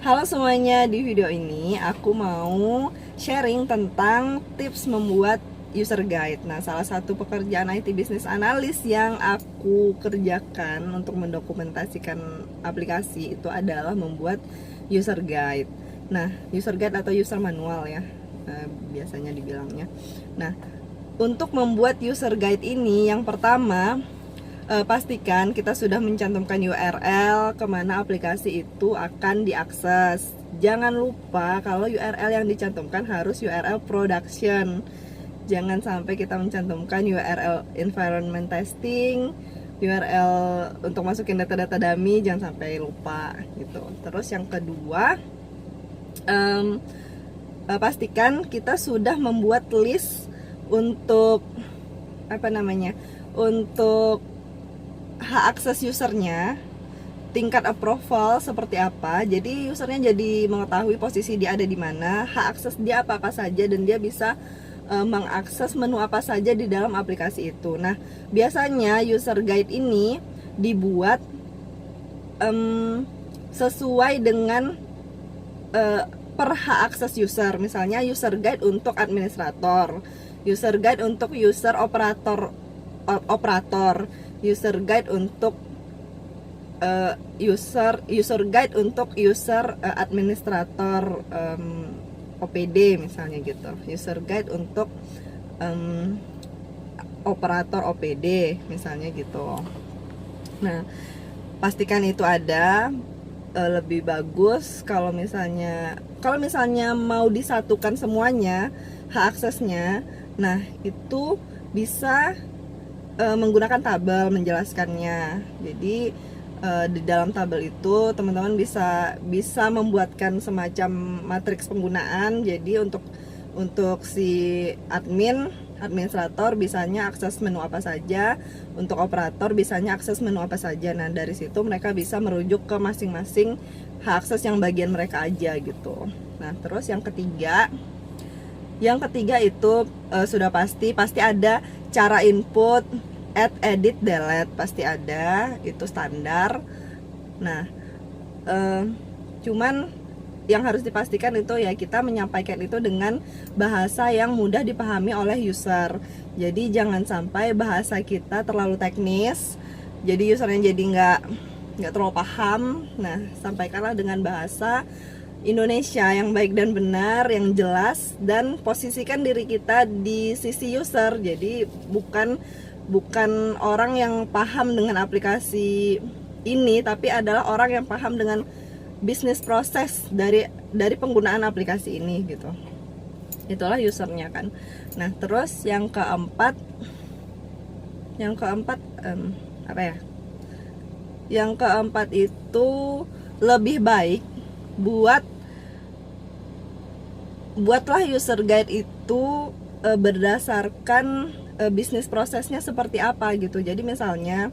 Halo semuanya, di video ini aku mau sharing tentang tips membuat user guide. Nah, salah satu pekerjaan IT Business Analyst yang aku kerjakan untuk mendokumentasikan aplikasi itu adalah membuat user guide. Nah, user guide atau user manual ya, biasanya dibilangnya. Nah, untuk membuat user guide ini, yang pertama pastikan kita sudah mencantumkan URL kemana aplikasi itu akan diakses. Jangan lupa kalau URL yang dicantumkan harus URL production. Jangan sampai kita mencantumkan URL environment testing, URL untuk masukin data-data dummy, jangan sampai lupa gitu. Terus yang kedua, pastikan kita sudah membuat list untuk untuk hak akses usernya, tingkat approval seperti apa. Jadi usernya jadi mengetahui posisi dia ada di mana, hak akses dia apa saja, dan dia bisa mengakses menu apa saja di dalam aplikasi itu. Nah, biasanya user guide ini dibuat sesuai dengan per hak akses user. Misalnya user guide untuk administrator, user guide untuk user operator, user guide untuk user guide untuk user administrator OPD misalnya gitu, user guide untuk operator OPD misalnya gitu. Nah, pastikan itu ada. Lebih bagus kalau misalnya mau disatukan semuanya hak aksesnya. Nah, itu bisa menggunakan tabel menjelaskannya. Jadi di dalam tabel itu teman-teman bisa membuatkan semacam matriks penggunaan. Jadi untuk si administrator bisanya akses menu apa saja, untuk operator bisanya akses menu apa saja. Nah, dari situ mereka bisa merujuk ke masing-masing hak akses yang bagian mereka aja gitu. Nah, terus yang ketiga itu sudah pasti ada cara input, add, edit, delete, pasti ada, itu standar. Nah, cuman yang harus dipastikan itu ya kita menyampaikan itu dengan bahasa yang mudah dipahami oleh user. Jadi jangan sampai bahasa kita terlalu teknis, jadi usernya jadi nggak terlalu paham. Nah, sampaikanlah dengan bahasa Indonesia yang baik dan benar, yang jelas, dan posisikan diri kita di sisi user. Jadi bukan orang yang paham dengan aplikasi ini, tapi adalah orang yang paham dengan bisnis proses dari penggunaan aplikasi ini gitu. Itulah usernya kan. Nah, terus yang keempat apa ya? Yang keempat itu lebih baik buatlah user guide itu berdasarkan bisnis prosesnya seperti apa gitu. Jadi misalnya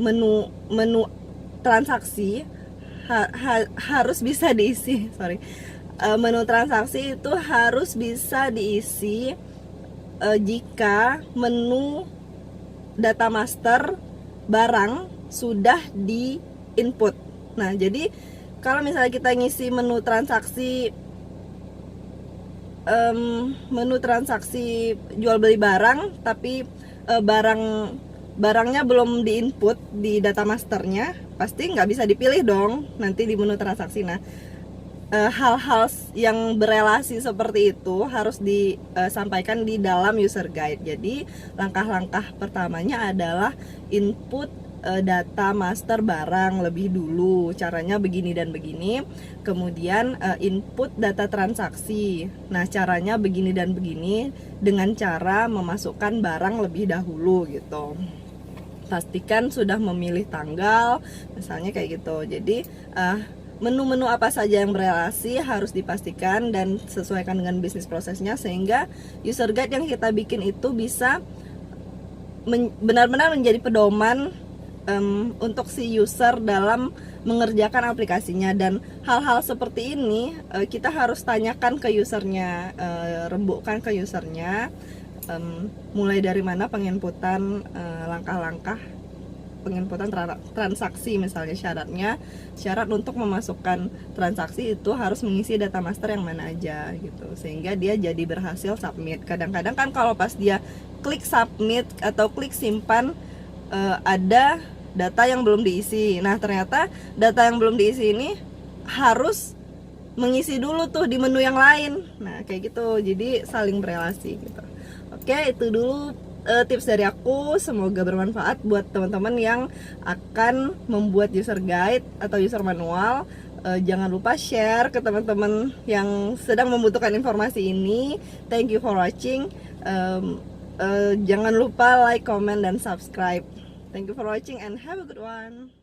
menu transaksi harus bisa diisi. Menu transaksi itu harus bisa diisi jika menu data master barang sudah di input. Nah, jadi kalau misalnya kita ngisi menu transaksi jual beli barang, tapi barangnya belum diinput di data masternya, pasti nggak bisa dipilih dong nanti di menu transaksi. Nah, hal-hal yang berelasi seperti itu harus disampaikan di dalam user guide. Jadi langkah-langkah pertamanya adalah input data master barang lebih dulu, caranya begini dan begini. Kemudian input data transaksi, nah caranya begini dan begini, dengan cara memasukkan barang lebih dahulu gitu. Pastikan sudah memilih tanggal misalnya kayak gitu. Jadi menu-menu apa saja yang berelasi harus dipastikan dan sesuaikan dengan bisnis prosesnya, sehingga user guide yang kita bikin itu bisa benar-benar menjadi pedoman untuk si user dalam mengerjakan aplikasinya. Dan hal-hal seperti ini kita harus tanyakan ke usernya, rembukkan ke usernya, mulai dari mana penginputan langkah-langkah penginputan transaksi. Misalnya syarat untuk memasukkan transaksi itu harus mengisi data master yang mana aja gitu, sehingga dia jadi berhasil submit. Kadang-kadang kan kalau pas dia klik submit atau klik simpan, ada data yang belum diisi. Nah ternyata data yang belum diisi ini harus mengisi dulu tuh di menu yang lain. Nah kayak gitu, jadi saling berelasi gitu. Oke, itu dulu tips dari aku. Semoga bermanfaat buat teman-teman yang akan membuat user guide atau user manual. Jangan lupa share ke teman-teman yang sedang membutuhkan informasi ini. Thank you for watching. Jangan lupa like, comment, dan subscribe. Thank you for watching and have a good one.